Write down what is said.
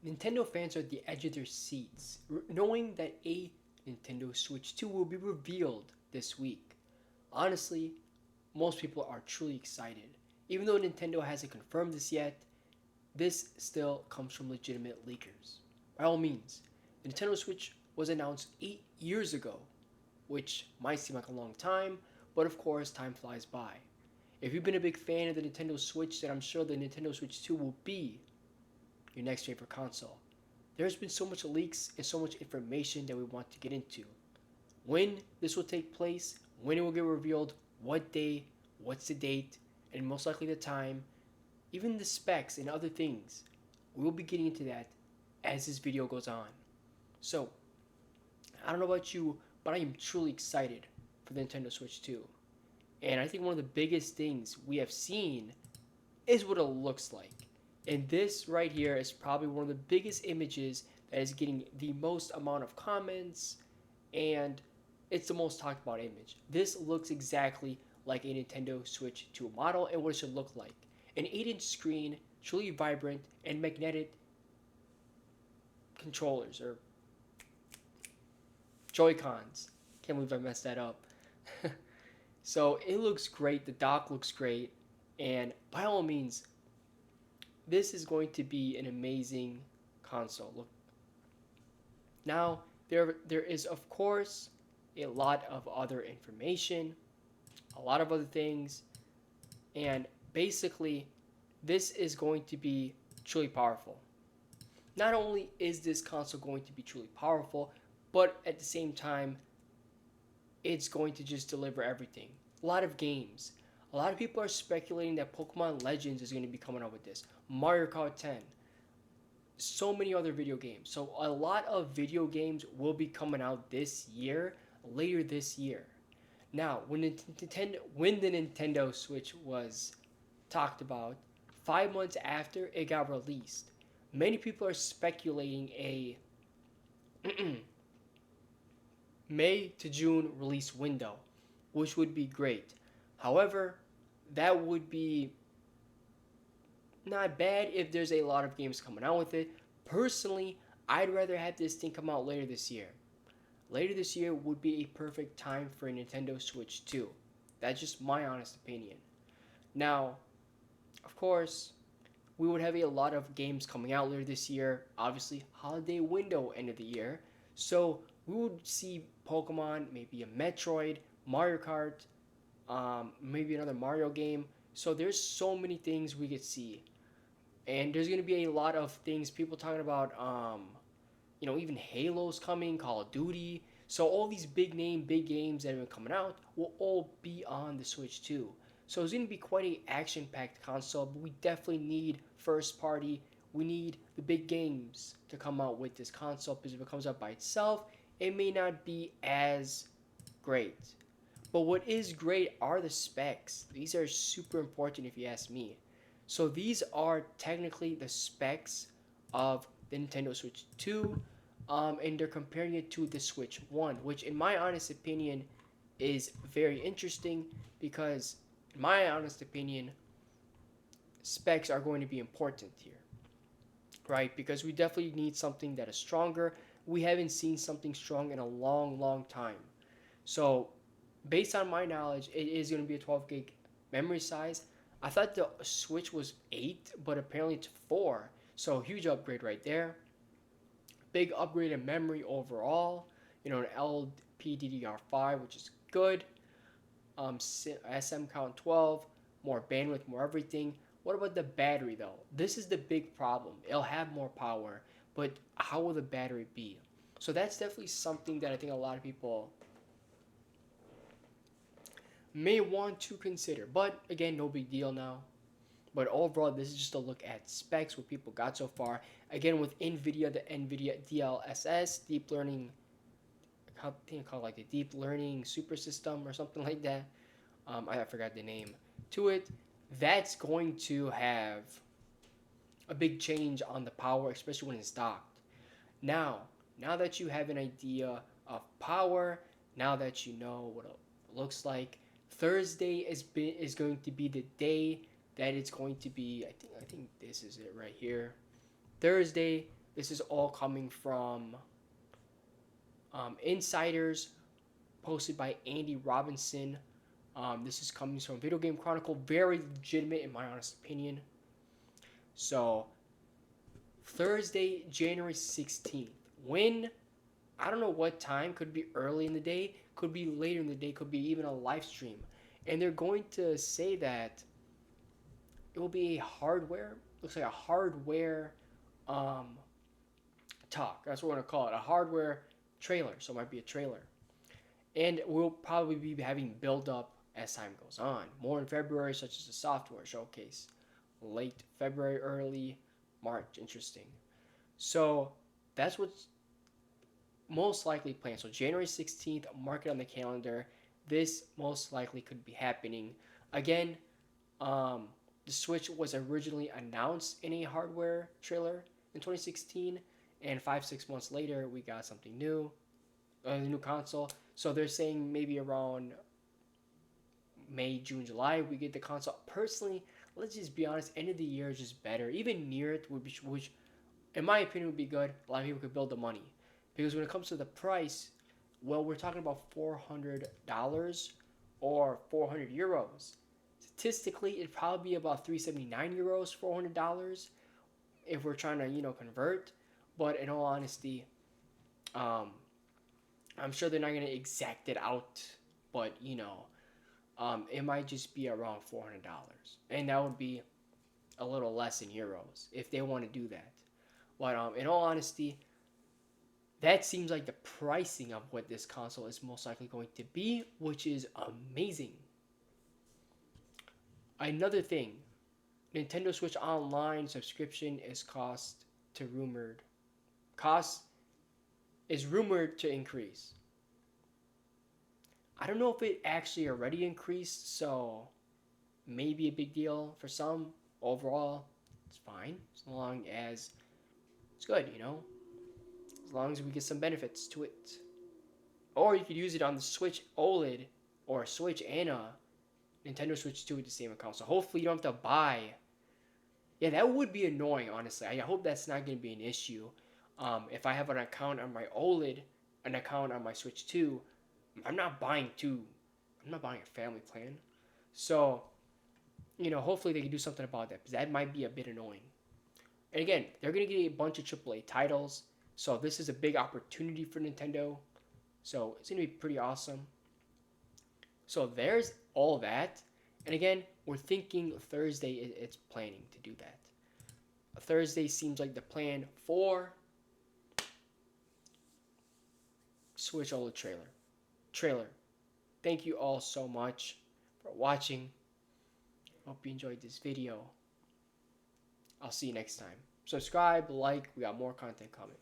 Nintendo fans are at the edge of their seats, knowing that a Nintendo Switch 2 will be revealed this week. Honestly, most people are truly excited. Even though Nintendo hasn't confirmed this yet, this still comes from legitimate leakers. By all means, the Nintendo Switch was announced 8 years ago, which might seem like a long time, but of course, time flies by. If you've been a big fan of the Nintendo Switch, then I'm sure the Nintendo Switch 2 will be your next favorite console. There's been so much leaks and so much information that we want to get into. When this will take place, when it will get revealed, what day, what's the date, and most likely the time, even the specs and other things. We will be getting into that as this video goes on. So, I don't know about you, but I am truly excited for the Nintendo Switch 2. And I think one of the biggest things we have seen is what it looks like. And this right here is probably one of the biggest images that is getting the most amount of comments, and it's the most talked about image. This looks exactly like a Nintendo Switch 2 model and what it should look like. An 8-inch screen, truly vibrant, and magnetic controllers, or Joy-Cons. Can't believe I messed that up. So it looks great, the dock looks great, and by all means, this is going to be an amazing console. Look, now there is of course a lot of other information, a lot of other things, and basically this is going to be truly powerful. Not only is this console going to be truly powerful, but at the same time, it's going to just deliver everything. A lot of games. A lot of people are speculating that Pokemon Legends is going to be coming out with this. Mario Kart 10. So many other video games. So a lot of video games will be coming out this year, later this year. Now, when the Nintendo Switch was talked about, 5 months after it got released, many people are speculating a May to June release window, which would be great. However, that would be not bad if there's a lot of games coming out with it. Personally, I'd rather have this thing come out later this year. Later this year would be a perfect time for a Nintendo Switch 2. That's just my honest opinion. Now, of course, we would have a lot of games coming out later this year. Obviously, holiday window end of the year. So we would see Pokemon, maybe a Metroid, Mario Kart, maybe another Mario game. So there's so many things we could see, and there's gonna be a lot of things people talking about. Even Halo's coming, Call of Duty. So all these big name, big games that have been coming out will all be on the Switch too. So it's gonna be quite a action-packed console, but we definitely need first party. We need the big games to come out with this console, because if it comes out by itself, it may not be as great. But what is great are the specs. These are super important if you ask me. So these are technically the specs of the Nintendo Switch 2, and they're comparing it to the Switch 1, which in my honest opinion is very interesting, because in my honest opinion, specs are going to be important here, right? Because we definitely need something that is stronger. We haven't seen something strong in a long, long time. So based on my knowledge, it is going to be a 12 gig memory size. I thought the Switch was 8, but apparently it's 4. So huge upgrade right there. Big upgrade in memory overall. An LPDDR5, which is good. SM count 12, more bandwidth, more everything. What about the battery though? This is the big problem. It'll have more power, but how will the battery be? So that's definitely something that I think a lot of people may want to consider. But again, no big deal now. But overall, this is just a look at specs, what people got so far. Again, with NVIDIA, the NVIDIA DLSS, Deep Learning, I think it's called like the Deep Learning Super System or something like that. I forgot the name to it. That's going to have a big change on the power, especially when it's docked. Now that you have an idea of power, now that you know what it looks like, Thursday is going to be the day that it's going to be. I think this is it right here. Thursday, This is all coming from insiders posted by Andy Robinson. This is coming from Video Game Chronicle. Very legitimate, in my honest opinion. So, Thursday, January 16th. When, I don't know what time, could be early in the day, could be later in the day, could be even a live stream. And they're going to say that it will be a hardware, looks like a hardware talk. That's what we're going to call it, a hardware trailer. So it might be a trailer. And we'll probably be having build up as time goes on. More in February, such as a software showcase. Late February, early March. Interesting. So that's what's most likely planned. So January 16th, mark it on the calendar. This most likely could be happening. Again, the Switch was originally announced in a hardware trailer in 2016, and 5-6 months later, we got something new, the new console. So they're saying maybe around May, June, July, we get the console. Personally, let's just be honest, end of the year is just better. Even near it would be, which in my opinion would be good. A lot of people could build the money. Because when it comes to the price, well, we're talking about $400 or 400 euros. Statistically, it'd probably be about 379 euros, $400 if we're trying to, convert. But in all honesty, I'm sure they're not going to exact it out, but, it might just be around $400. And that would be a little less in euros if they want to do that. But in all honesty, that seems like the pricing of what this console is most likely going to be, which is amazing. Another thing, Nintendo Switch Online subscription is rumored to increase. I don't know if it actually already increased, so maybe a big deal for some. Overall, it's fine as long as it's good, as long as we get some benefits to it. Or you could use it on the Switch OLED or Switch and a Nintendo Switch 2 with the same account. So hopefully you don't have to buy. Yeah, that would be annoying, honestly. I hope that's not going to be an issue. If I have an account on my OLED, an account on my Switch 2, I'm not buying two. I'm not buying a family plan. So, hopefully they can do something about that, because that might be a bit annoying. And again, they're going to get a bunch of AAA titles. So this is a big opportunity for Nintendo. So it's going to be pretty awesome. So there's all that. And again, we're thinking Thursday it's planning to do that. Thursday seems like the plan for Switch OLED trailer. Thank you all so much for watching. Hope you enjoyed this video. I'll see you next time. Subscribe, like, we got more content coming.